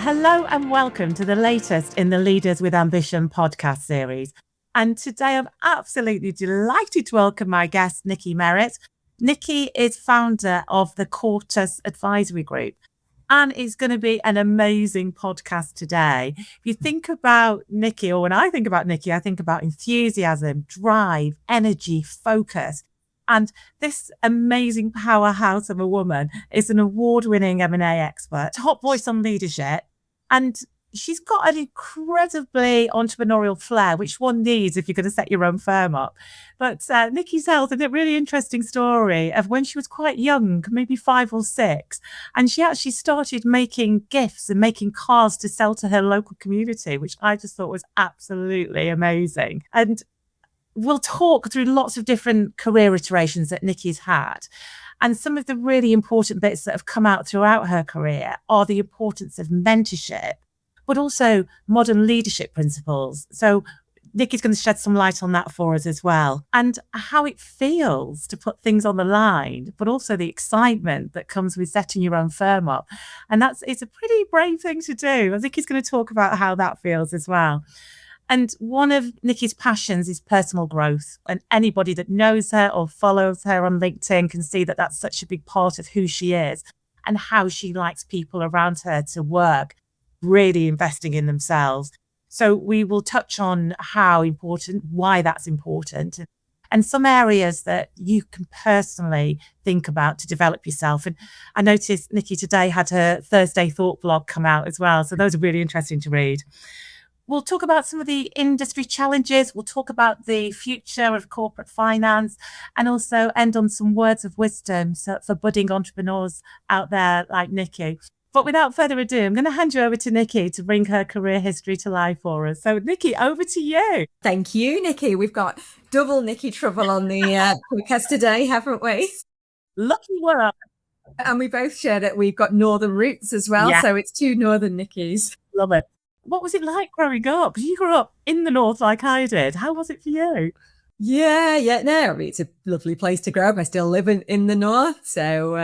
Hello and welcome to the latest in the Leaders with Ambition podcast series. And today I'm absolutely delighted to welcome my guest, Nikki Merritt. Nikki is founder of the Quartus Advisory Group and is going to be an amazing podcast today. If you think about Nikki, or when I think about Nikki, I think about enthusiasm, drive, energy, focus. And this amazing powerhouse of a woman is an award-winning M&A expert, top voice on leadership. And she's got an incredibly entrepreneurial flair, which one needs if you're going to set your own firm up. But Nikki tells a really interesting story of when she was quite young, maybe 5 or 6. And she actually started making gifts and making cards to sell to her local community, which I just thought was absolutely amazing. And we'll talk through lots of different career iterations that Nikki's had. And some of the really important bits that have come out throughout her career are the importance of mentorship, but also modern leadership principles. So Nikki's going to shed some light on that for us as well, and how it feels to put things on the line, but also the excitement that comes with setting your own firm up. And it's a pretty brave thing to do. I think he's going to talk about how that feels as well. And one of Nikki's passions is personal growth. And anybody that knows her or follows her on LinkedIn can see that that's such a big part of who she is and how she likes people around her to work, really investing in themselves. So we will touch on how important, why that's important, and some areas that you can personally think about to develop yourself. And I noticed Nikki today had her Thursday Thought blog come out as well. So those are really interesting to read. We'll talk about some of the industry challenges. We'll talk about the future of corporate finance and also end on some words of wisdom for budding entrepreneurs out there like Nikki. But without further ado, I'm going to hand you over to Nikki to bring her career history to life for us. So Nikki, over to you. Thank you, Nikki. We've got double Nikki trouble on the podcast today, haven't we? Lucky work. And we both share that we've got northern roots as well. Yeah. So it's 2 northern Nikkis. Love it. What was it like growing up? Because you grew up in the north like I did. How was it for you? Yeah. No, I mean, it's a lovely place to grow up. I still live in the north. So,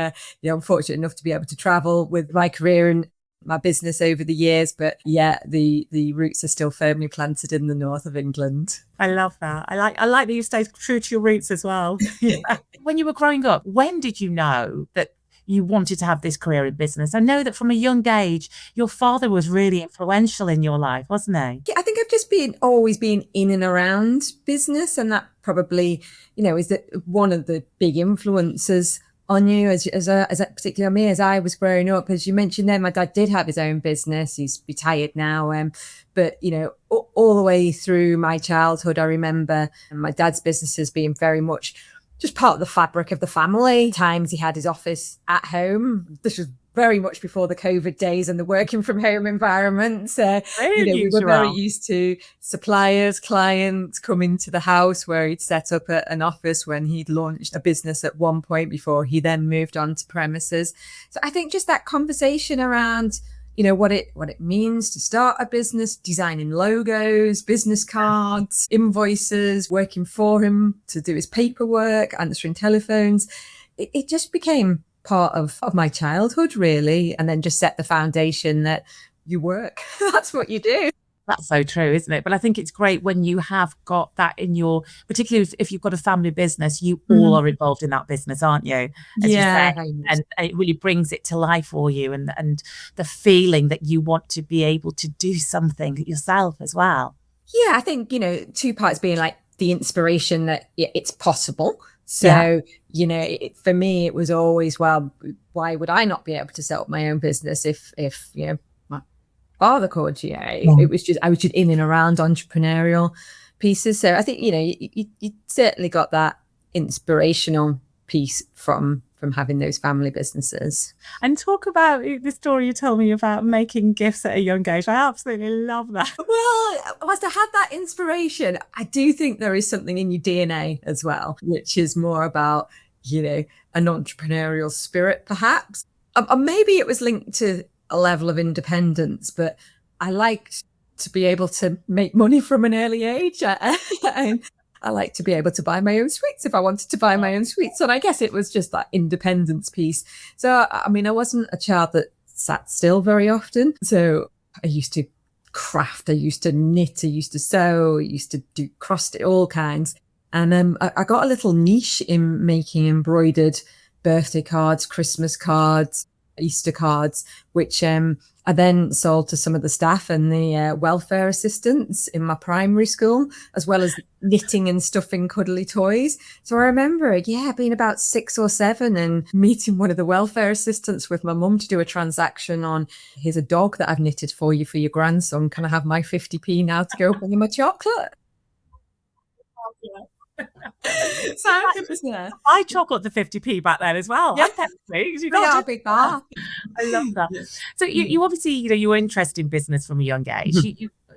I'm fortunate enough to be able to travel with my career and my business over the years. But yeah, the roots are still firmly planted in the north of England. I love that. I like that you stay true to your roots as well. Yeah. When you were growing up, when did you know that you wanted to have this career in business? I know that from a young age, your father was really influential in your life, wasn't he? Yeah, I think I've just always been in and around business. And that probably, is one of the big influences on you as particularly me, as I was growing up. As you mentioned there, my dad did have his own business. He's retired now. But, all the way through my childhood, I remember my dad's businesses being very much just part of the fabric of the family. Times he had his office at home. This was very much before the COVID days and the working from home environments. We were very used to suppliers, clients coming to the house where he'd set up an office when he'd launched a business at one point before he then moved on to premises. So I think just that conversation around what it means to start a business, designing logos, business cards, invoices, working for him to do his paperwork, answering telephones. It just became part of my childhood, really, and then just set the foundation that you work. That's what you do. That's so true, isn't it? But I think it's great when you have got that in your, particularly if you've got a family business, you all are involved in that business, aren't you? As you say. And it really brings it to life for you and the feeling that you want to be able to do something yourself as well. Yeah, I think, 2 parts being like the inspiration that it's possible. So, for me, it was always, well, why would I not be able to set up my own business if my father could? It was just, I was just in and around entrepreneurial pieces. So I think, you certainly got that inspirational piece from having those family businesses. And talk about the story you told me about making gifts at a young age. I absolutely love that. Well, whilst I had that inspiration, I do think there is something in your DNA as well, which is more about, an entrepreneurial spirit, perhaps. Maybe it was linked to a level of independence, but I liked to be able to make money from an early age. I like to be able to buy my own sweets if I wanted to buy my own sweets. And I guess it was just that independence piece. So, I mean, I wasn't a child that sat still very often. So I used to craft, I used to knit, I used to sew, I used to do cross stitch, all kinds. And I got a little niche in making embroidered birthday cards, Christmas cards, Easter cards, which I then sold to some of the staff and the welfare assistants in my primary school, as well as knitting and stuffing cuddly toys. So I remember, being about 6 or 7 and meeting one of the welfare assistants with my mum to do a transaction on, here's a dog that I've knitted for your grandson. Can I have my 50p now to go bring him a chocolate? So it was there. I chocolate the 50p back then as well. Yeah. You got a big bar. I love that. So you obviously, you were interested in business from a young age.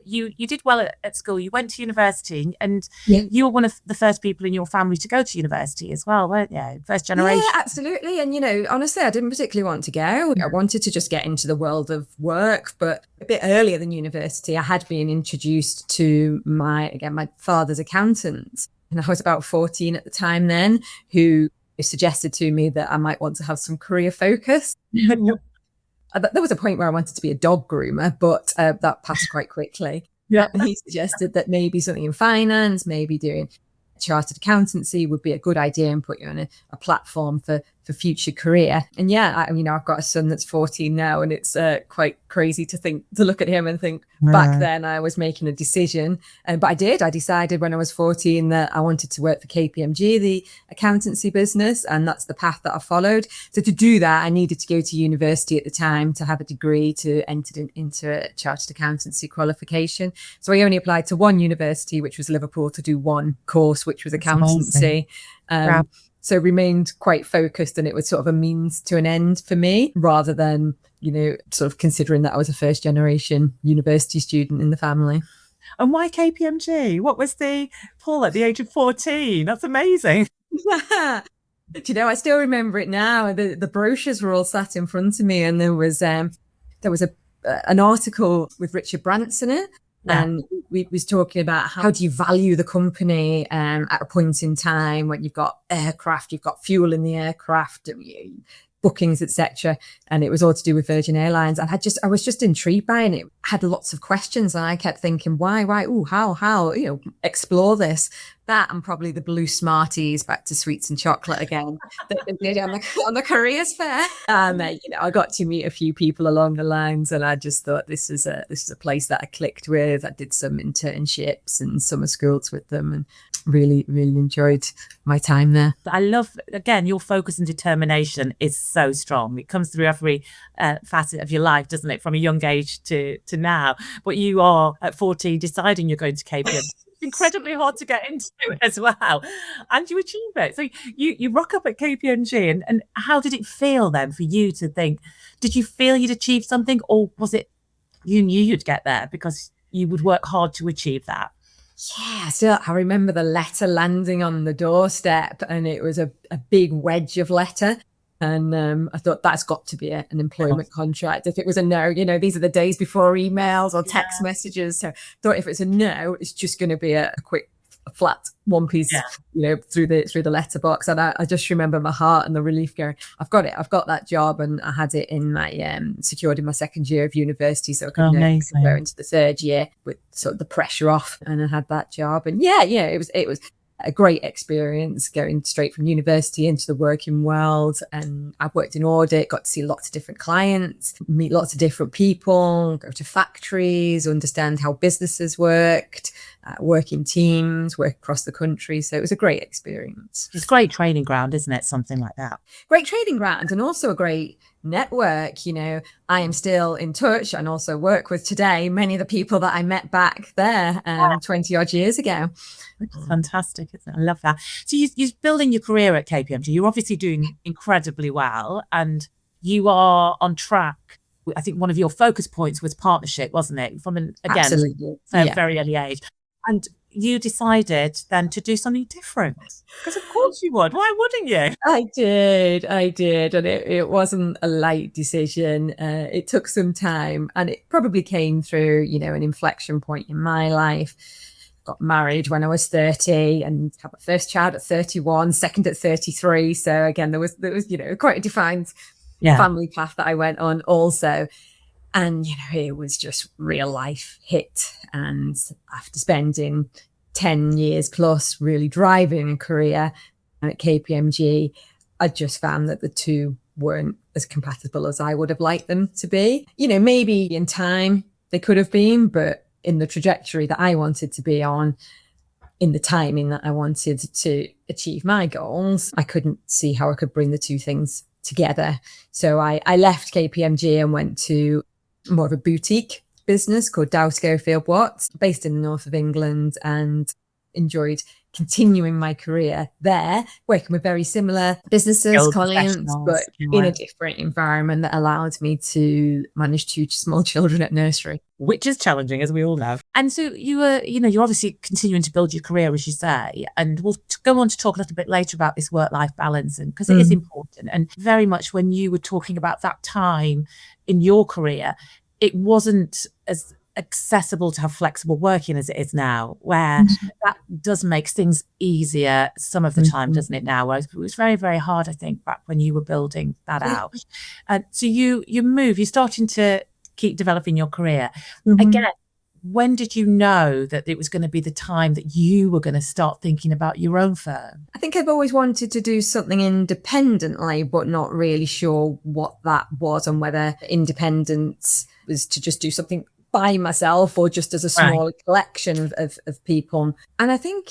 You did well at school. You went to university, and you were one of the first people in your family to go to university as well, weren't you? First generation. Yeah, absolutely. And, honestly, I didn't particularly want to go. I wanted to just get into the world of work. But a bit earlier than university, I had been introduced to my father's accountant. And I was about 14 at the time then, who suggested to me that I might want to have some career focus. There was a point where I wanted to be a dog groomer, but that passed quite quickly. Yeah. And he suggested that maybe something in finance, maybe doing chartered accountancy would be a good idea and put you on a platform for future career. And I've got a son that's 14 now, and it's quite crazy to look at him and think back then I was making a decision. But I decided when I was 14 that I wanted to work for KPMG, the accountancy business, and that's the path that I followed. So to do that, I needed to go to university at the time to have a degree to enter into a chartered accountancy qualification. So I only applied to one university, which was Liverpool, to do one course, which was accountancy. So remained quite focused, and it was sort of a means to an end for me, rather than, sort of considering that I was a first generation university student in the family. And why KPMG? What was the pull at the age of 14? That's amazing. Yeah. I still remember it now. The brochures were all sat in front of me, and there was an article with Richard Branson in it. Yeah. And we was talking about how do you value the company at a point in time when you've got aircraft, you've got fuel in the aircraft, bookings, etc. And it was all to do with Virgin Airlines. And I was just intrigued by it. And it had lots of questions, and I kept thinking, why, how, explore this. That and probably the blue Smarties, back to sweets and chocolate again, that they did on the careers fair. And I got to meet a few people along the lines, and I just thought this is a place that I clicked with. I did some internships and summer schools with them, and really, really enjoyed my time there. I love, again, your focus and determination is so strong. It comes through every facet of your life, doesn't it? From a young age to now. But you are at 14 deciding you're going to KPMG. Incredibly hard to get into as well, and you achieve it. So you rock up at KPMG, and how did it feel then for you to think? Did you feel you'd achieved something, or was it you knew you'd get there because you would work hard to achieve that? Yeah, so I remember the letter landing on the doorstep, and it was a big wedge of letter. And I thought that's got to be an employment contract. If it was a no, these are the days before emails or text messages. So I thought if it's a no, it's just going to be a quick, flat one piece, through the letterbox. And I just remember my heart and the relief going, I've got it. I've got that job, and I had it in my secured in my second year of university, so I could go into the third year with sort of the pressure off, and I had that job. And it was a great experience going straight from university into the working world. And I've worked in audit, got to see lots of different clients, meet lots of different people, go to factories, understand how businesses worked, work in teams, work across the country. So it was a great experience. It's a great training ground, isn't it? Something like that. Great training ground, and also a great network. I am still in touch and also work with today many of the people that I met back there 20 odd years ago. Fantastic, isn't it? I love that. So you're building your career at KPMG. You're obviously doing incredibly well, and you are on track. I think one of your focus points was partnership, wasn't it? From very early age. And you decided then to do something different, because of course you would. Why wouldn't you? I did. And it wasn't a light decision. It took some time, and it probably came through, an inflection point in my life. Got married when I was 30 and had my first child at 31, second at 33. So again, there was quite a defined family path that I went on also. And, it was just real life hit. And after spending 10 years plus really driving a career at KPMG, I just found that the two weren't as compatible as I would have liked them to be. Maybe in time they could have been, but in the trajectory that I wanted to be on, in the timing that I wanted to achieve my goals, I couldn't see how I could bring the two things together. So I left KPMG and went to more of a boutique business called Dow Schofield Watts, based in the north of England, and enjoyed continuing my career there, working with very similar businesses, clients, but in a different environment that allowed me to manage 2 small children at nursery. Which is challenging, as we all know. And so you were, you're obviously continuing to build your career, as you say, and we'll go on to talk a little bit later about this work-life balance, and because it is important. And very much when you were talking about that time in your career, it wasn't as accessible to have flexible working as it is now, where that does make things easier some of the time, doesn't it now? Whereas it was very, very hard, I think, back when you were building that out. So you're starting to keep developing your career. Again, when did you know that it was going to be the time that you were going to start thinking about your own firm? I think I've always wanted to do something independently, but not really sure what that was, and whether independence was to just do something by myself or just as a small collection of people. And I think,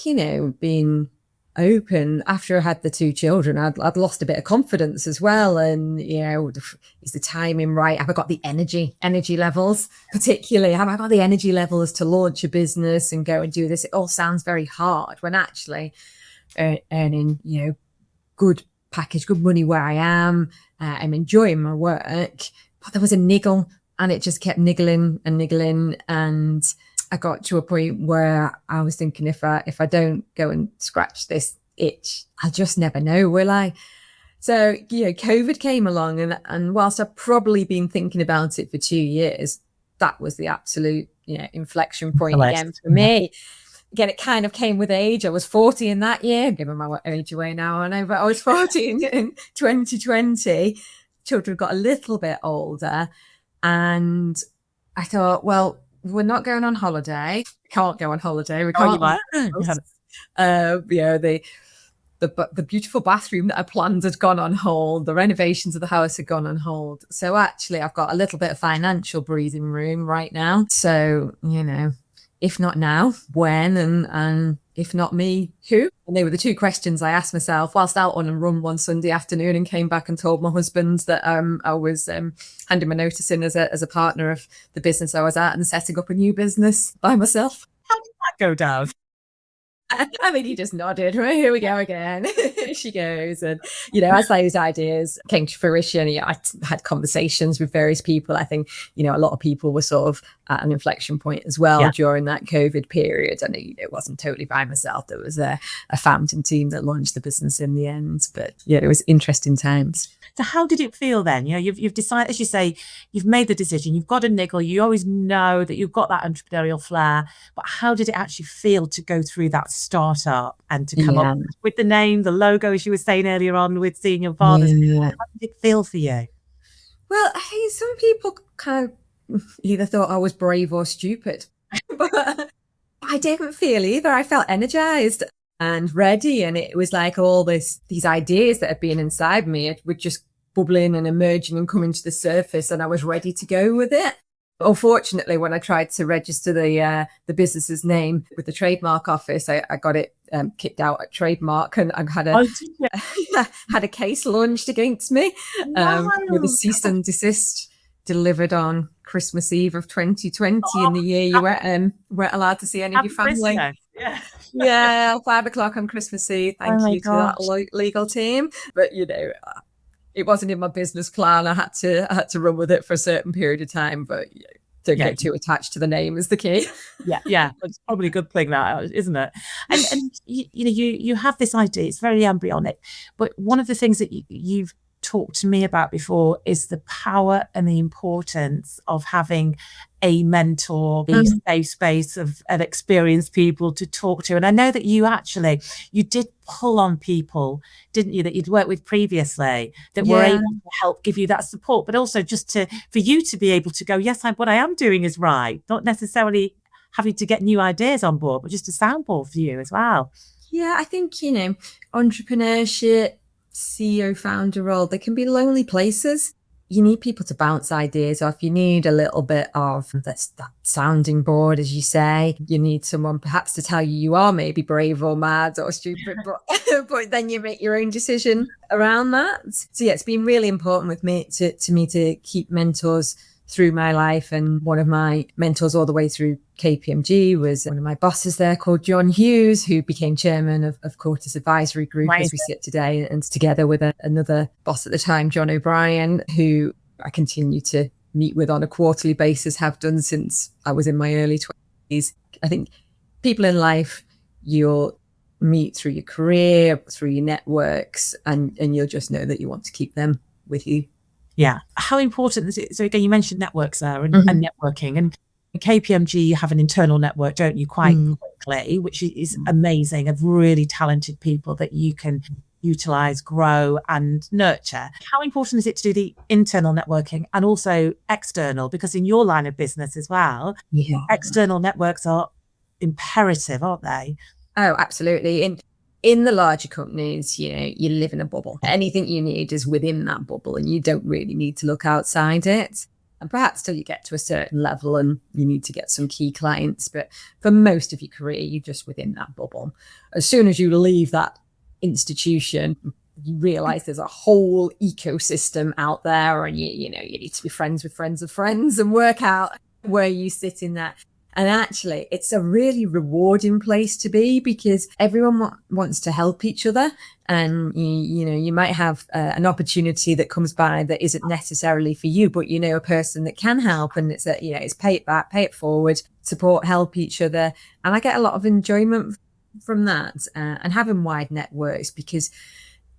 being open after I had the 2 children, I'd lost a bit of confidence as well. And, is the timing right? Have I got the energy levels, particularly? Have I got the energy levels to launch a business and go and do this? It all sounds very hard when actually earning, good package, good money where I am. I'm enjoying my work, but there was a niggle, and it just kept niggling. And I got to a point where I was thinking, if I don't go and scratch this itch, I'll just never know, will I? So, COVID came along, and whilst I've probably been thinking about it for 2 years, that was the absolute, inflection point again for me. Again, it kind of came with age. I was 40 in that year, giving my age away now, I know, but I was 40 in 2020. Children got a little bit older, and I thought, well, we're not going on holiday. We can't go on holiday. We can't. The beautiful bathroom that I planned had gone on hold. The renovations of the house had gone on hold. So actually, I've got a little bit of financial breathing room right now. So, if not now, when? And if not me, who? And they were the 2 questions I asked myself whilst out on a run one Sunday afternoon, and came back and told my husband that I was handing my notice in as a partner of the business I was at and setting up a new business by myself. How did that go down? I mean, he just nodded, right? Here we go again. She goes. And, as those ideas came to fruition, I had conversations with various people. I think, a lot of people were sort of at an inflection point as well during that COVID period. And it wasn't totally by myself. There was a founding team that launched the business in the end. But it was interesting times. So how did it feel then? You've decided, as you say, you've made the decision, you've got a niggle, you always know that you've got that entrepreneurial flair, but how did it actually feel to go through that startup and to come up with the name, the logo, as you were saying earlier on with seeing your father's? How did it feel for you? Well, I think some people kind of either thought I was brave or stupid, but I didn't feel either. I felt energized and ready, and it was like all these ideas that had been inside me were just bubbling and emerging and coming to the surface, and I was ready to go with it. Unfortunately, when I tried to register the business's name with the trademark office, I got it kicked out at trademark, and I had a case launched against me with a cease and desist delivered on Christmas Eve of 2020 in the year you weren't allowed to see any of your family. Yeah, 5 o'clock on Christmas Eve. Thank you to that legal team. But it wasn't in my business plan. I had to run with it for a certain period of time. But don't get too attached to the name is the key. Yeah, it's probably a good thing, that isn't it? And you have this idea. It's very embryonic. But one of the things that you've talked to me about before is the power and the importance of having a mentor, a safe space of experienced people to talk to. And I know that you did pull on people, didn't you, that you'd worked with previously that were able to help give you that support, but also just for you to be able to go, yes, what I am doing is right, not necessarily having to get new ideas on board, but just a soundboard for you as well. Yeah, I think, entrepreneurship, CEO, founder role, they can be lonely places. You need people to bounce ideas off. You need a little bit of that sounding board, as you say. You need someone perhaps to tell you are maybe brave or mad or stupid, but then you make your own decision around that. So yeah, it's been really important with me to keep mentors through my life. And one of my mentors all the way through KPMG was one of my bosses there called John Hughes, who became chairman of Quartus Advisory Group as we sit today, and together with another boss at the time, John O'Brien, who I continue to meet with on a quarterly basis, have done since I was in my early 20s. I think people in life you'll meet through your career, through your networks, and you'll just know that you want to keep them with you. Yeah. How important is it? So again, you mentioned networks there and networking, and in KPMG, you have an internal network, don't you, quite quickly, which is amazing, of really talented people that you can utilize, grow and nurture. How important is it to do the internal networking and also external? Because in your line of business as well, external networks are imperative, aren't they? Oh, absolutely. In the larger companies, you live in a bubble. Anything you need is within that bubble, and you don't really need to look outside it. And perhaps till you get to a certain level and you need to get some key clients. But for most of your career, you're just within that bubble. As soon as you leave that institution, you realize there's a whole ecosystem out there, and you need to be friends with friends of friends and work out where you sit in that. And actually, it's a really rewarding place to be, because everyone wants to help each other. And, you might have an opportunity that comes by that isn't necessarily for you, but a person that can help. And it's it's pay it back, pay it forward, support, help each other. And I get a lot of enjoyment from that, and having wide networks, because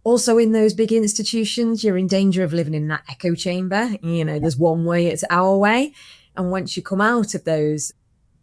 also in those big institutions, you're in danger of living in that echo chamber. There's one way, it's our way. And once you come out of those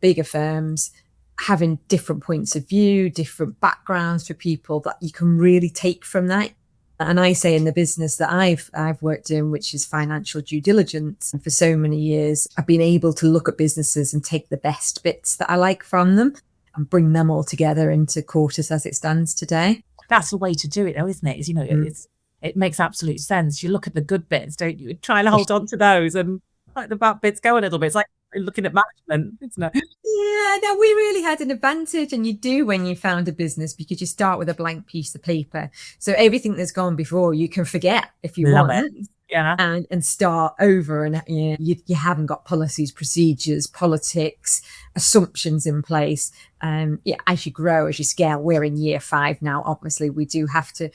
bigger firms, having different points of view, different backgrounds for people that you can really take from that. And I say in the business that I've worked in, which is financial due diligence, and for so many years, I've been able to look at businesses and take the best bits that I like from them and bring them all together into Quartus as it stands today. That's the way to do it, though, isn't it? It makes absolute sense. You look at the good bits, don't you? Try and hold on to those, and let the bad bits go a little bit. It's like looking at management, isn't it? Yeah, no, we really had an advantage, and you do when you found a business, because you start with a blank piece of paper. So everything that's gone before, you can forget if you want it. Yeah, and start over, and you haven't got policies, procedures, politics, assumptions in place. As you grow, as you scale, we're in year 5 now. Obviously, we do have to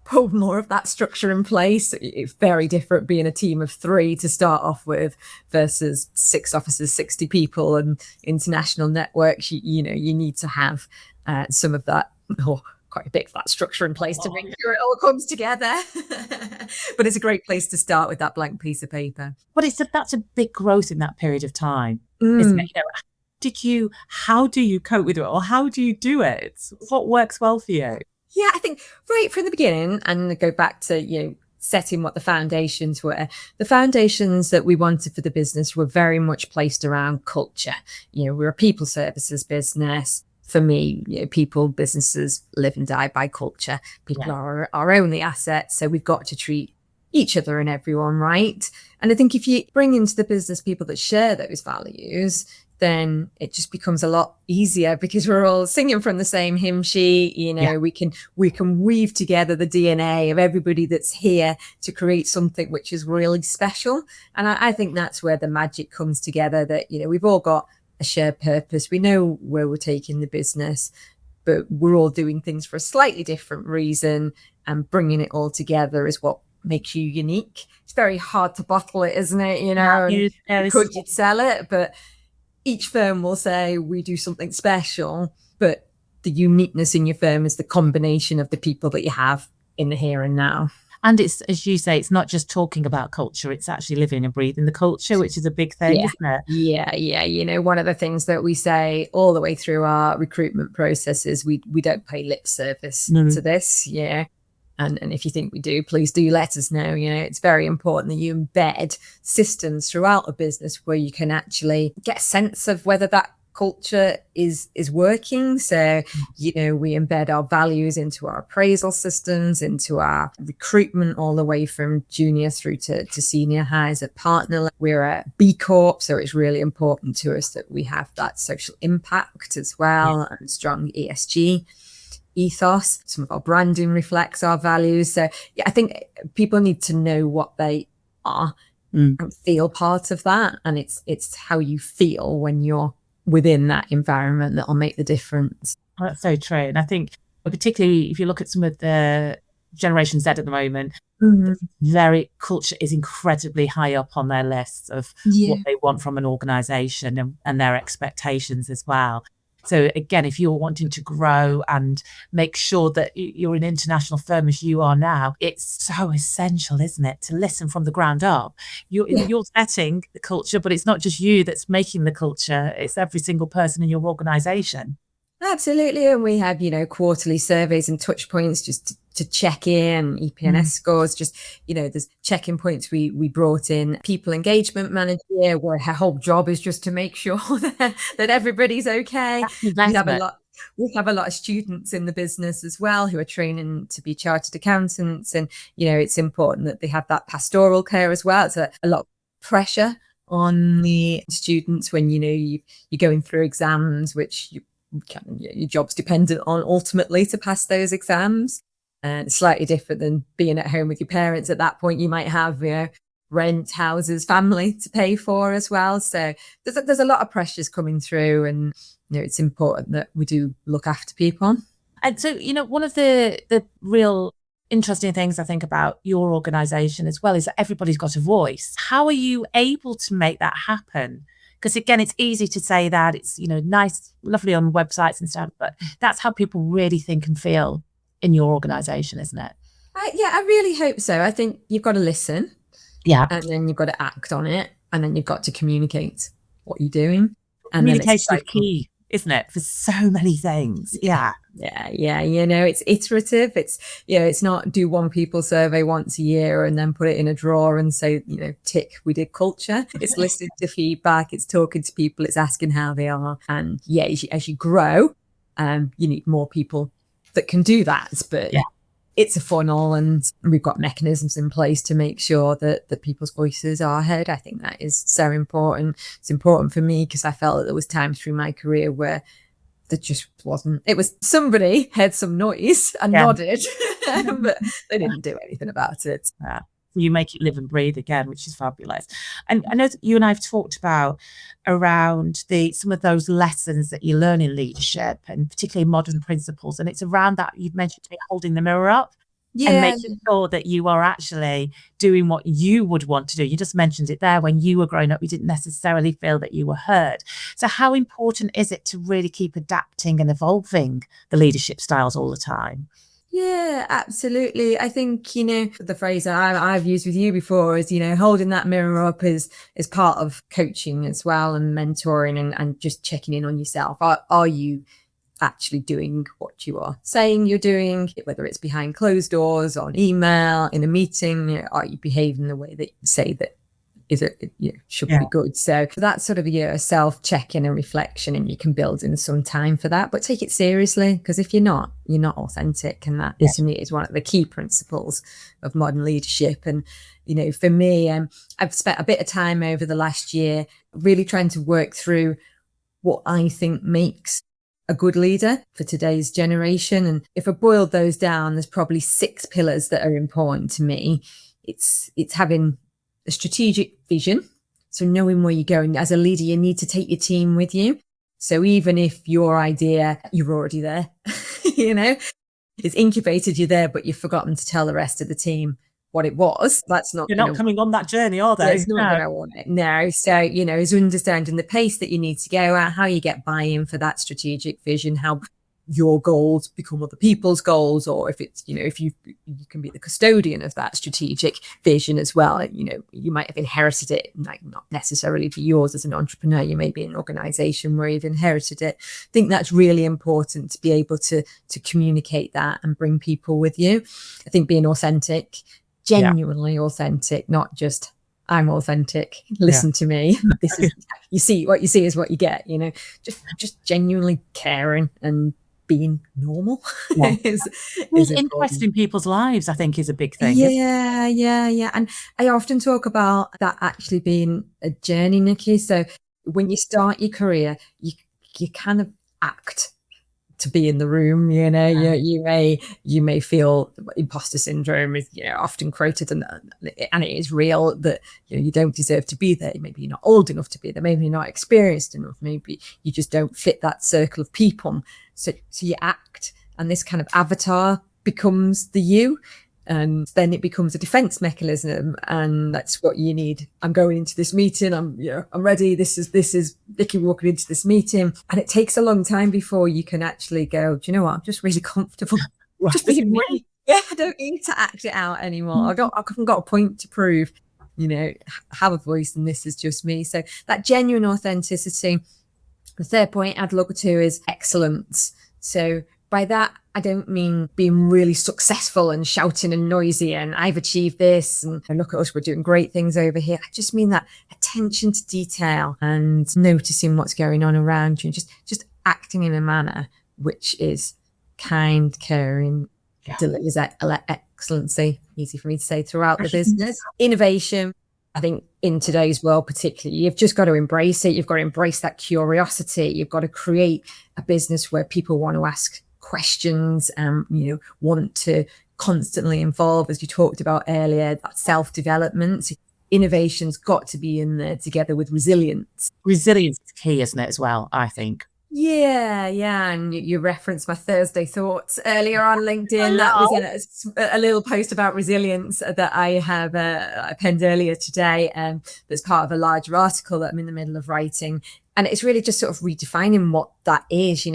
put more of that structure in place. It's very different being a team of 3 to start off with versus 6 offices, 60 people, and international networks. You need to have some of that, quite a bit of that structure in place to make sure it all comes together. But it's a great place to start with that blank piece of paper. But that's a big growth in that period of time, isn't it? How do you cope with it, or how do you do it? What works well for you? Yeah, I think right from the beginning, and go back to, setting what the foundations were. The foundations that we wanted for the business were very much placed around culture. We're a people services business. For me, businesses live and die by culture. People are our only assets. So we've got to treat each other and everyone right. And I think if you bring into the business people that share those values, then it just becomes a lot easier, because we're all singing from the same hymn sheet. We can weave together the DNA of everybody that's here to create something which is really special. And I think that's where the magic comes together, that, we've all got a shared purpose. We know where we're taking the business, but we're all doing things for a slightly different reason, and bringing it all together is what makes you unique. It's very hard to bottle it, isn't it? Could you sell it? But each firm will say we do something special, but the uniqueness in your firm is the combination of the people that you have in the here and now. And it's, as you say, it's not just talking about culture, it's actually living and breathing the culture, which is a big thing, isn't it? Yeah. One of the things that we say all the way through our recruitment processes, we don't pay lip service to this. Yeah. And if you think we do, please do let us know. It's very important that you embed systems throughout a business where you can actually get a sense of whether that culture is working. So, we embed our values into our appraisal systems, into our recruitment, all the way from junior through to senior hires at partner. We're a B Corp, so it's really important to us that we have that social impact as well, and strong ESG ethos. Some of our branding reflects our values. So I think people need to know what they are and feel part of that. And it's how you feel when you're within that environment that'll make the difference. That's so true. And I think particularly if you look at some of the Generation Z at the moment, culture is incredibly high up on their lists of what they want from an organization and their expectations as well. So again, if you're wanting to grow and make sure that you're an international firm as you are now, it's so essential, isn't it, to listen from the ground up. You're setting the culture, but it's not just you that's making the culture. It's every single person in your organization. Absolutely. And we have, quarterly surveys and touch points just to check in, EPNS scores, just, there's check-in points. We brought in people engagement manager where her whole job is just to make sure that everybody's okay. We have a lot of students in the business as well who are training to be chartered accountants. And, it's important that they have that pastoral care as well. It's a lot of pressure on the students when, you're going through exams, which your job's dependent on ultimately to pass those exams. And it's slightly different than being at home with your parents. At that point, you might have, rent, houses, family to pay for as well. So there's a lot of pressures coming through, and it's important that we do look after people. And so, one of the real interesting things I think about your organization as well is that everybody's got a voice. How are you able to make that happen? Because again, it's easy to say that, it's, nice, lovely on websites and stuff, but that's how people really think and feel in your organization, isn't it? I really hope so. I think you've got to listen. Yeah. And then you've got to act on it. And then you've got to communicate what you're doing. And communication is key, isn't it, for so many things? Yeah. It's iterative. It's not do one people survey once a year and then put it in a drawer and say, tick, we did culture. It's listening to feedback. It's talking to people. It's asking how they are. And as you grow, you need more people that can do that. But it's a funnel, and we've got mechanisms in place to make sure that the people's voices are heard. I think that is so important. It's important for me because I felt that there was times through my career where there just wasn't. It was somebody heard some noise and nodded, but they didn't do anything about it. Yeah. You make it live and breathe again, which is fabulous. And I know that you and I have talked about around some of those lessons that you learn in leadership, and particularly modern principles. And it's around that you've mentioned holding the mirror up and making sure that you are actually doing what you would want to do. You just mentioned it there. When you were growing up, you didn't necessarily feel that you were heard. So how important is it to really keep adapting and evolving the leadership styles all the time? Yeah, absolutely. I think, the phrase that I've used with you before is, holding that mirror up is part of coaching as well, and mentoring, and just checking in on yourself. Are you actually doing what you are saying you're doing, whether it's behind closed doors, on email, in a meeting? Are you behaving the way that you say that should be good? So that's sort of a self-check-in and reflection, and you can build in some time for that, but take it seriously, because if you're not authentic. And that to me is one of the key principles of modern leadership. And for me, I've spent a bit of time over the last year really trying to work through what I think makes a good leader for today's generation. And if I boiled those down, there's probably 6 pillars that are important to me. It's having a strategic vision. So knowing where you're going. As a leader, you need to take your team with you. So even if your idea, you're already there, it's incubated you there, but you've forgotten to tell the rest of the team what it was. That's not. You're not coming on that journey, are they? It's not going to want it. No. So, is understanding the pace that you need to go at, how you get buy-in for that strategic vision, how your goals become other people's goals, or if it's, if you can be the custodian of that strategic vision as well. You might have inherited it, like not necessarily be yours as an entrepreneur. You may be in an organization where you've inherited it. I think that's really important to be able to communicate that and bring people with you. I think being authentic, genuinely authentic, not just I'm authentic, listen to me. This is what you see is what you get, just genuinely caring and being normal is interest in people's lives, I think, is a big thing. Yeah. And I often talk about that actually being a journey, Nikki. So when you start your career, you kind of act to be in the room, you may feel imposter syndrome is often quoted, and it is real, that you don't deserve to be there. Maybe you're not old enough to be there, maybe you're not experienced enough, maybe you just don't fit that circle of people. So you act, and this kind of avatar becomes the you, and then it becomes a defense mechanism, and that's what you need. I'm going into this meeting, I'm ready. This is Vicky walking into this meeting, and it takes a long time before you can actually go, do you know what, I'm just really comfortable. Just being really, I don't need to act it out anymore. I haven't got a point to prove, have a voice, and this is just me. So that genuine authenticity. The third point I'd look to is excellence. So by that, I don't mean being really successful and shouting and noisy and I've achieved this and look at us, we're doing great things over here. I just mean that attention to detail and noticing what's going on around you, and just acting in a manner which is kind, caring, delivers excellency. Easy for me to say throughout the business. Innovation. I think in today's world particularly, you've just got to embrace it. You've got to embrace that curiosity. You've got to create a business where people want to ask questions and want to constantly evolve, as you talked about earlier, that self-development. Innovation's got to be in there together with resilience. Resilience is key, isn't it, as well, I think? Yeah. And you referenced my Thursday thoughts earlier on LinkedIn. That was a little post about resilience that I have I penned earlier today, that's part of a larger article that I'm in the middle of writing. And it's really just sort of redefining what that is.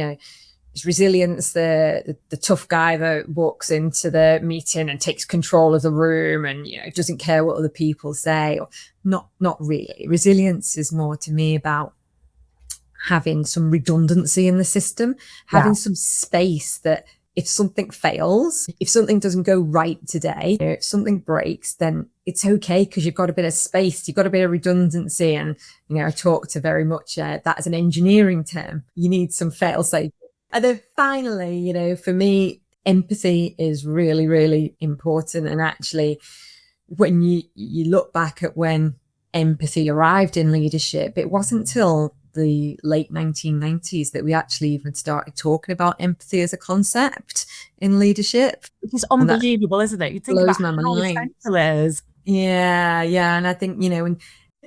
Is resilience the tough guy that walks into the meeting and takes control of the room and doesn't care what other people say? Or not really. Resilience is more, to me, about having some redundancy in the system, having some space that if something fails, if something doesn't go right today, if something breaks, then it's okay, because you've got a bit of space, you've got a bit of redundancy. And I talk to very much that as an engineering term. You need some fail-safe. And then finally, for me, empathy is really, really important. And actually, when you look back at when empathy arrived in leadership, it wasn't till the late 1990s that we actually even started talking about empathy as a concept in leadership. Which is unbelievable, isn't it? You think blows about my how mind. essential it is. Yeah. And I think,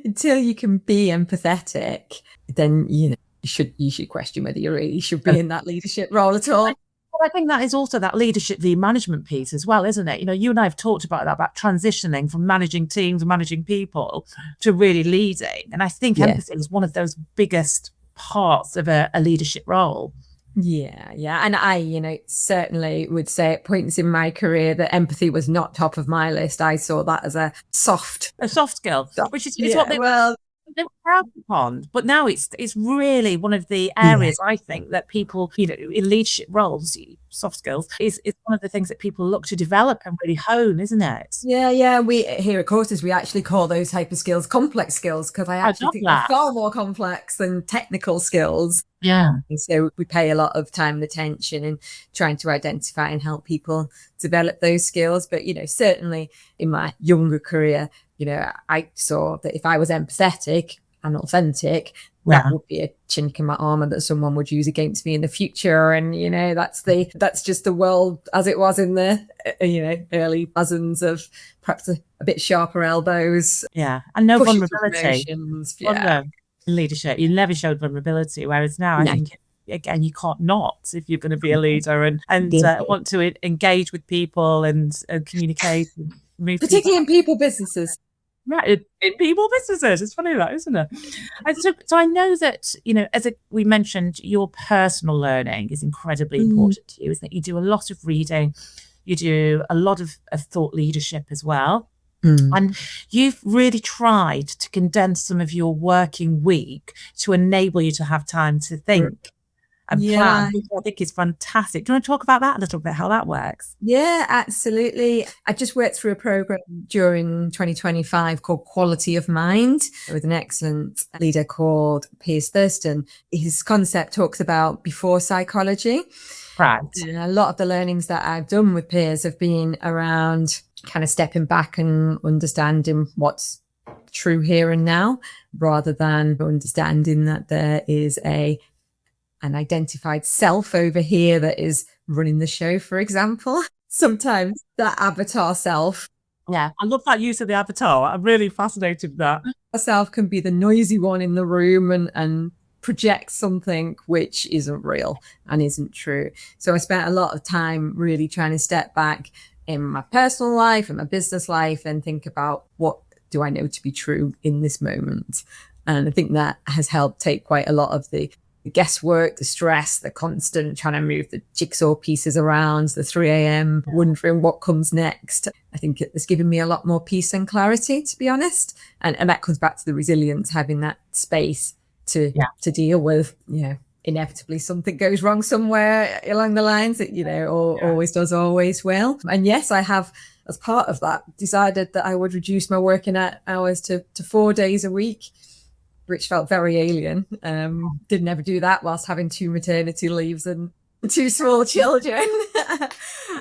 until you can be empathetic, then, you should question whether you really should be in that leadership role at all. Well, I think that is also that leadership, the management piece as well, isn't it? You and I have talked about that, about transitioning from managing teams and managing people to really leading. And I think empathy is one of those biggest parts of a leadership role. Yeah. And I, certainly would say at points in my career that empathy was not top of my list. I saw that as a soft skill, which is what they were proud upon. But now it's really one of the areas I think that people, in leadership roles, soft skills is one of the things that people look to develop and really hone, isn't it? Yeah. We here at Courses, we actually call those type of skills complex skills, because I actually think they're far more complex than technical skills. Yeah. And so we pay a lot of time and attention in trying to identify and help people develop those skills. But, certainly in my younger career, I saw that if I was empathetic and authentic, that would be a chink in my armor that someone would use against me in the future. And, that's just the world as it was in the, early dozens of perhaps a bit sharper elbows. Yeah. And no vulnerability. Leadership, you never showed vulnerability, whereas now I think, again, you can't not if you're going to be a leader and want to engage with people and communicate and move, particularly in people businesses. Right, in people businesses. It's funny that, isn't it? And so I know that, we mentioned, your personal learning is incredibly Mm, important to you, isn't it? You do a lot of reading, you do a lot of thought leadership as well. mm. And you've really tried to condense some of your working week to enable you to have time to think and plan, Yeah. which I think is fantastic. Do you want to talk about that a little bit, how that works? Yeah, absolutely. I just worked through a program during 2025 called Quality of Mind with an excellent leader called Piers Thurston. His concept talks about before psychology. Right. And a lot of the learnings that I've done with Piers have been around kind of stepping back and understanding what's true here and now, rather than understanding that there is an identified self over here that is running the show, for example. Sometimes that avatar self Yeah. I love that use of the avatar. I'm really fascinated with that. self can be the noisy one in the room and project something which isn't real and isn't true. So I spent a lot of time really trying to step back in my personal life and my business life and think about, what do I know to be true in this moment? And I think that has helped take quite a lot of the guesswork, the stress, the constant trying to move the jigsaw pieces around, the 3 a.m. wondering what comes next. I think it's given me a lot more peace and clarity, to be honest. And that comes back to the resilience, having that space to deal with, inevitably something goes wrong somewhere along the lines that, always does, always will. And yes, I have, as part of that, decided that I would reduce my working hours to 4 days a week, which felt very alien. Didn't ever do that whilst having 2 maternity leaves and 2 small children.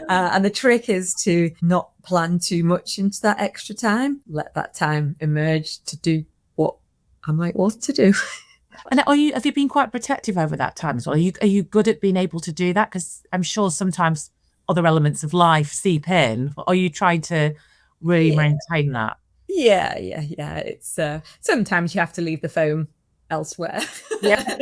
And the trick is to not plan too much into that extra time. Let that time emerge to do what I might want to do. And have you been quite protective over that time as well? Are you good at being able to do that? Because I'm sure sometimes other elements of life seep in. Are you trying to really maintain that? Yeah. It's sometimes you have to leave the phone elsewhere. Yeah.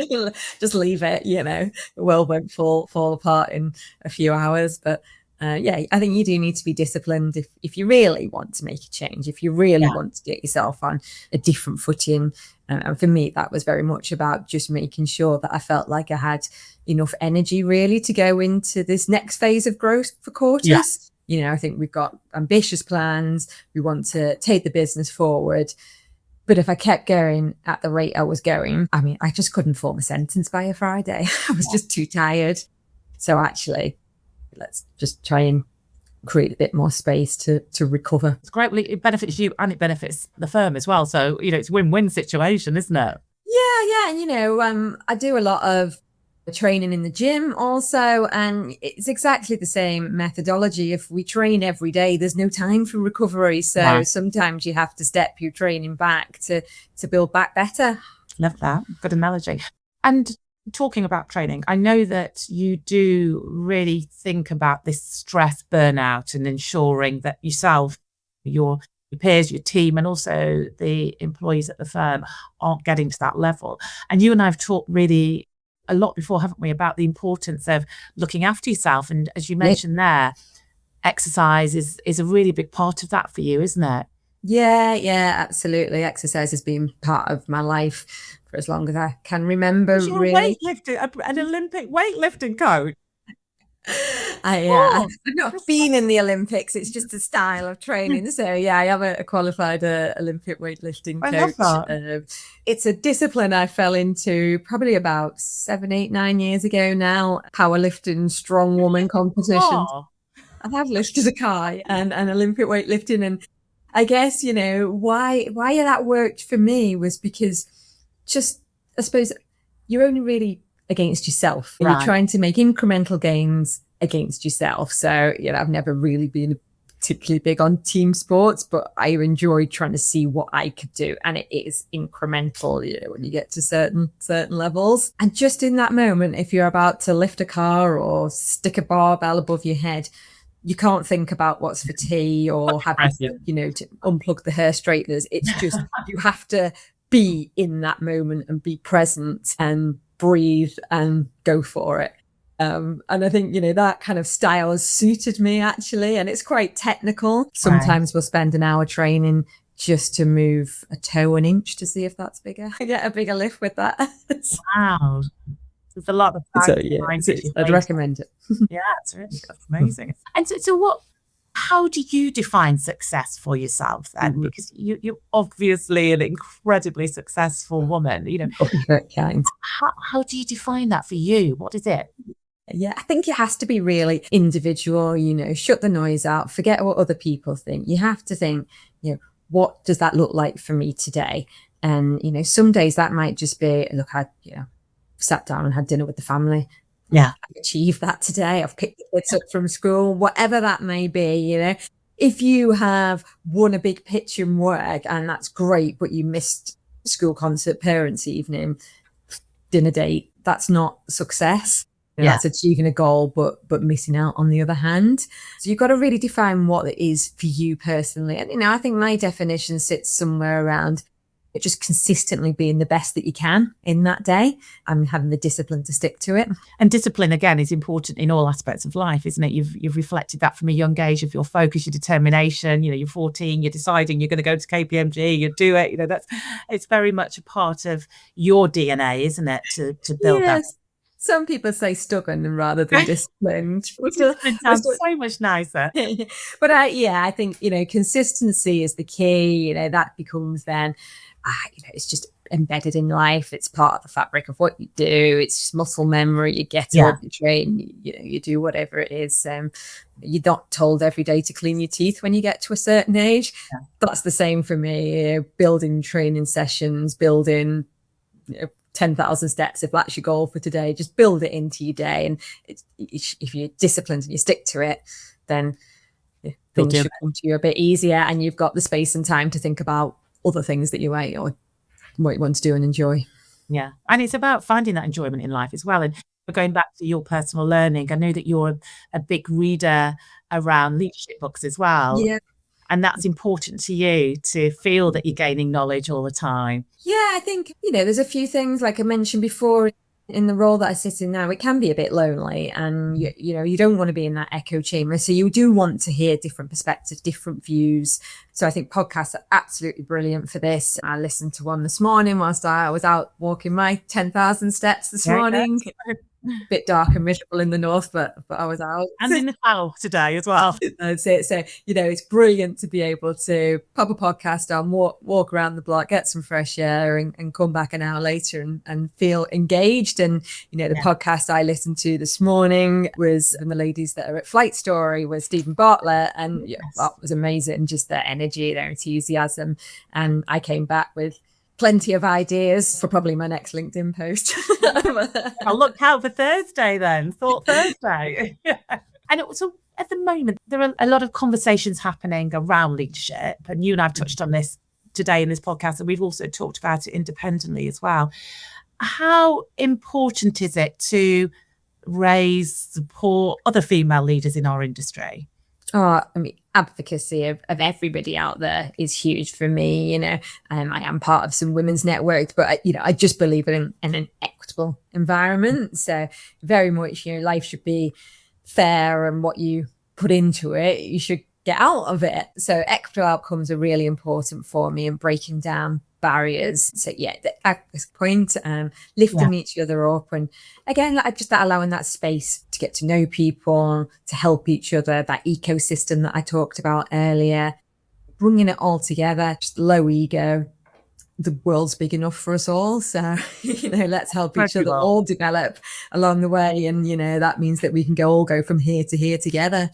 Just leave it, the world won't fall apart in a few hours. But I think you do need to be disciplined if you really want to make a change, if you really want to get yourself on a different footing. And for me, that was very much about just making sure that I felt like I had enough energy really to go into this next phase of growth for Quartus. I think we've got ambitious plans. We want to take the business forward. But if I kept going at the rate I was going, I just couldn't form a sentence by a Friday. I was just too tired. So actually, let's just try and create a bit more space to recover. It's great. Well, it benefits you and it benefits the firm as well. So, it's a win-win situation, isn't it? Yeah. And, I do a lot of training in the gym also, and it's exactly the same methodology. If we train every day, there's no time for recovery. So sometimes you have to step your training back to build back better. Love that. Good analogy. And talking about training, I know that you do really think about this stress burnout and ensuring that yourself, your peers, your team, and also the employees at the firm aren't getting to that level. And you and I have talked really a lot before, haven't we, about the importance of looking after yourself. And as you mentioned there, exercise is a really big part of that for you, isn't it? Yeah, absolutely. Exercise has been part of my life for as long as I can remember. You're really, an Olympic weightlifting coach. I've not been in the Olympics. It's just a style of training. So I am a qualified Olympic weightlifting coach. I love that. It's a discipline I fell into probably about 7, 8, 9 years ago now. Powerlifting, strong woman competitions. Oh. I have lifted a car and Olympic weightlifting, and I guess why that worked for me was because just, I suppose, you're only really against yourself. Right. You're trying to make incremental gains against yourself. So, I've never really been particularly big on team sports, but I enjoyed trying to see what I could do. And it is incremental, when you get to certain levels. And just in that moment, if you're about to lift a car or stick a barbell above your head, you can't think about what's for tea or having, to unplug the hair straighteners. It's just, you have to be in that moment and be present and breathe and go for it. And I think, that kind of style has suited me actually. And it's quite technical. Sometimes we'll spend an hour training just to move a toe an inch to see if that's bigger. I get a bigger lift with that. Wow. There's a lot of So science yeah, behind it. I'd recommend it. Yeah, it's really that's amazing. And so how do you define success for yourself then? Because you're obviously an incredibly successful woman. Very kind. How do you define that for you? What is it? Yeah, I think it has to be really individual, shut the noise out, forget what other people think. You have to think, what does that look like for me today? And, some days that might just be, look, I, sat down and had dinner with the family. Yeah. I've achieved that today. I've picked the kids up from school, whatever that may be, If you have won a big pitch in work and that's great, but you missed school concert, parents' evening, dinner date, that's not success. That's achieving a goal, but missing out on the other hand. So you've got to really define what it is for you personally. And, I think my definition sits somewhere around just consistently being the best that you can in that day and having the discipline to stick to it. And discipline, again, is important in all aspects of life, isn't it? You've reflected that from a young age of your focus, your determination. You're 14, you're deciding you're going to go to KPMG, you do it. It's very much a part of your DNA, isn't it, to build that. Some people say stubborn rather than disciplined. Discipline sounds so much nicer. But I think, consistency is the key. That becomes then, it's just embedded in life. It's part of the fabric of what you do. It's just muscle memory. You get up, you train, you do whatever it is. You're not told every day to clean your teeth when you get to a certain age. Yeah. That's the same for me. Building training sessions, building 10,000 steps, if that's your goal for today, just build it into your day. And if you're disciplined and you stick to it, then things should come to you a bit easier, and you've got the space and time to think about other things that you like or what you want to do and enjoy. Yeah. And it's about finding that enjoyment in life as well. And going back to your personal learning, I know that you're a big reader around leadership books as well. Yeah. And that's important to you to feel that you're gaining knowledge all the time. Yeah, I think, there's a few things, like I mentioned before, in the role that I sit in now, it can be a bit lonely, and you don't want to be in that echo chamber. So you do want to hear different perspectives, different views. So I think podcasts are absolutely brilliant for this. I listened to one this morning whilst I was out walking my 10,000 steps this morning. A bit dark and miserable in the north, but I was out. And in the south today as well. That's it. So, it's brilliant to be able to pop a podcast on, walk around the block, get some fresh air and come back an hour later and feel engaged. And, the podcast I listened to this morning was, and the ladies that are at Flight Story, was Stephen Bartlett. And that was amazing. Just their energy, their enthusiasm. And I came back with plenty of ideas for probably my next LinkedIn post. I'll look out for Thursday then. Thought Thursday. And so at the moment, there are a lot of conversations happening around leadership. And you and I've touched on this today in this podcast, and we've also talked about it independently as well. How important is it to raise, support other female leaders in our industry? Advocacy of everybody out there is huge for me. I am part of some women's networks, but I just believe in an equitable environment. So very much, life should be fair, and what you put into it, you should get out of it. So equitable outcomes are really important for me, and breaking down barriers. So at this point, lifting each other up, and again, just that allowing that space to get to know people, to help each other, that ecosystem that I talked about earlier, bringing it all together, just low ego. The world's big enough for us all, so let's help each other all develop along the way, and that means that we can all go from here to here together.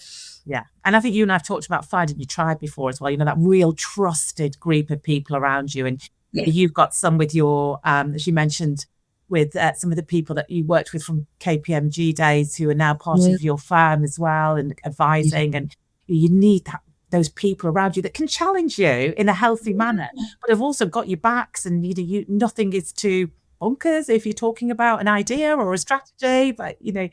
Yeah. And I think you and I've talked about finding your tribe before as well, that real trusted group of people around you. And you've got some with your, as you mentioned, with some of the people that you worked with from KPMG days who are now part of your firm as well, and advising. And you need those people around you that can challenge you in a healthy manner, but have also got your backs, and nothing is too bonkers if you're talking about an idea or a strategy, but they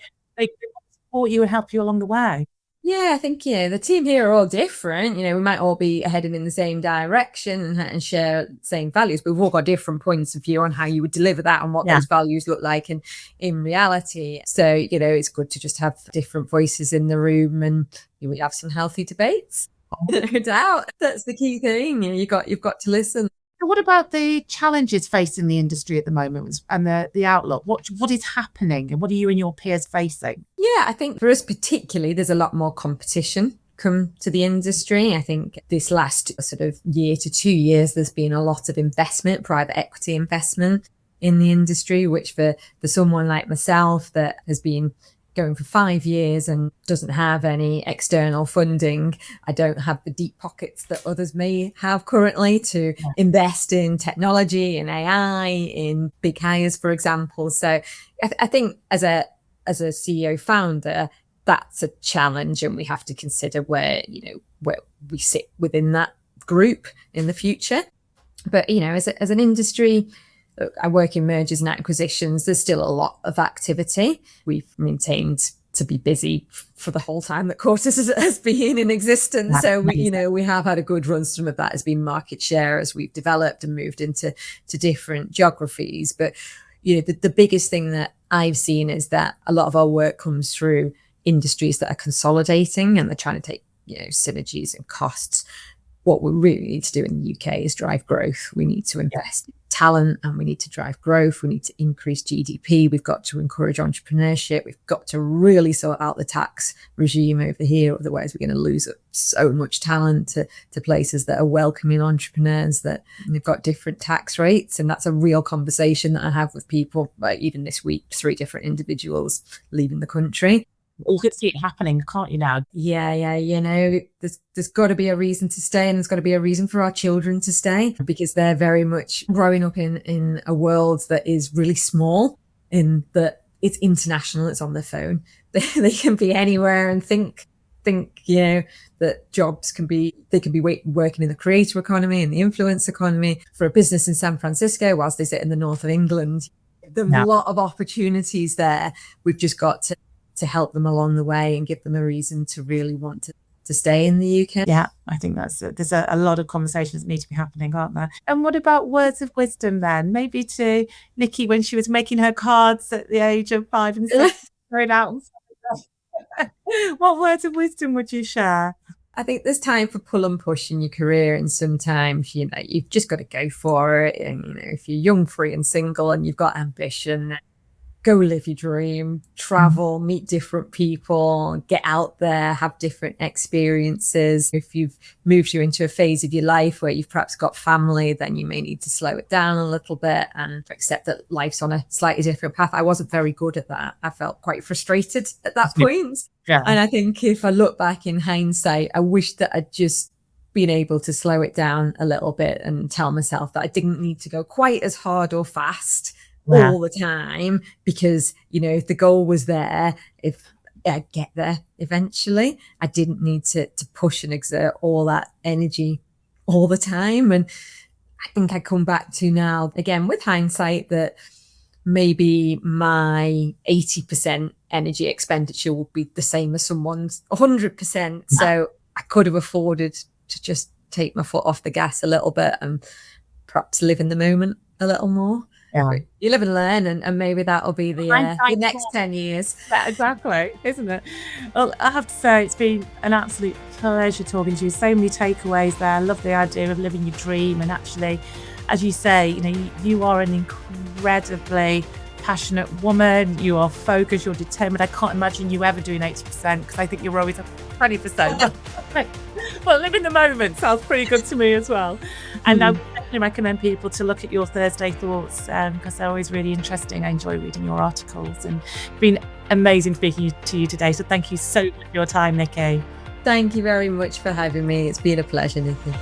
support you and help you along the way. Yeah, I think, the team here are all different. We might all be heading in the same direction and share the same values, but we've all got different points of view on how you would deliver that and what those values look like in reality. So, it's good to just have different voices in the room, and we have some healthy debates. No doubt. That's the key thing. You've got to listen. So what about the challenges facing the industry at the moment and the outlook? What is happening and what are you and your peers facing? Yeah, I think for us particularly, there's a lot more competition come to the industry. I think this last sort of year to 2 years, there's been a lot of investment, private equity investment in the industry, which for someone like myself that has been going for 5 years and doesn't have any external funding, I don't have the deep pockets that others may have currently to invest in technology and AI, in big hires, for example. So I think as a CEO founder, that's a challenge, and we have to consider where we sit within that group in the future. But as an industry, I work in mergers and acquisitions. There's still a lot of activity. We've maintained to be busy for the whole time that Quartus has been in existence. That's so amazing. we have had a good run. Some of that has been market share as we've developed and moved into different geographies. But the biggest thing that I've seen is that a lot of our work comes through industries that are consolidating and they're trying to take synergies and costs. What we really need to do in the UK is drive growth. We need to invest in talent and we need to drive growth. We need to increase GDP. We've got to encourage entrepreneurship. We've got to really sort out the tax regime over here. Otherwise, we're going to lose so much talent to places that are welcoming entrepreneurs that they've got different tax rates. And that's a real conversation that I have with people. Like even this week, 3 different individuals leaving the country. You can see it happening, can't you now? Yeah. There's got to be a reason to stay, and there's got to be a reason for our children to stay, because they're very much growing up in a world that is really small, in that it's international. It's on their phone. They can be anywhere and think that jobs can be working in the creator economy and the influence economy for a business in San Francisco whilst they sit in the north of England. There's a lot of opportunities there. We've just got to help them along the way and give them a reason to really want to stay in the UK. Yeah, I think there's a lot of conversations that need to be happening, aren't there? And what about words of wisdom then? Maybe to Nikki when she was making her cards at the age of 5 and 6, going out and stuff. What words of wisdom would you share? I think there's time for pull and push in your career, and sometimes you've just got to go for it. And if you're young, free and single and you've got ambition, go live your dream, travel, meet different people, get out there, have different experiences. If you've moved you into a phase of your life where you've perhaps got family, then you may need to slow it down a little bit and accept that life's on a slightly different path. I wasn't very good at that. I felt quite frustrated at that point. Yeah. And I think if I look back in hindsight, I wish that I'd just been able to slow it down a little bit and tell myself that I didn't need to go quite as hard or fast all the time, because if the goal was there, if I'd get there eventually, I didn't need to push and exert all that energy all the time. And I think I come back to now, again with hindsight, that maybe my 80% energy expenditure would be the same as someone's 100%. So I could have afforded to just take my foot off the gas a little bit and perhaps live in the moment a little more. Yeah. You live and learn, and maybe that'll be the next 10 years. Yeah, exactly, isn't it? Well, I have to say it's been an absolute pleasure talking to you. So many takeaways there. I love the idea of living your dream, and actually, as you say, you are an incredibly passionate woman. You are focused, you're determined. I can't imagine you ever doing 80%, because I think you're always at 20%. Well, live in the moment sounds pretty good to me as well. And I would definitely recommend people to look at your Thursday Thoughts, because they're always really interesting. I enjoy reading your articles, and it's been amazing speaking to you today. So thank you so much for your time, Nikki. Thank you very much for having me. It's been a pleasure, Nikki.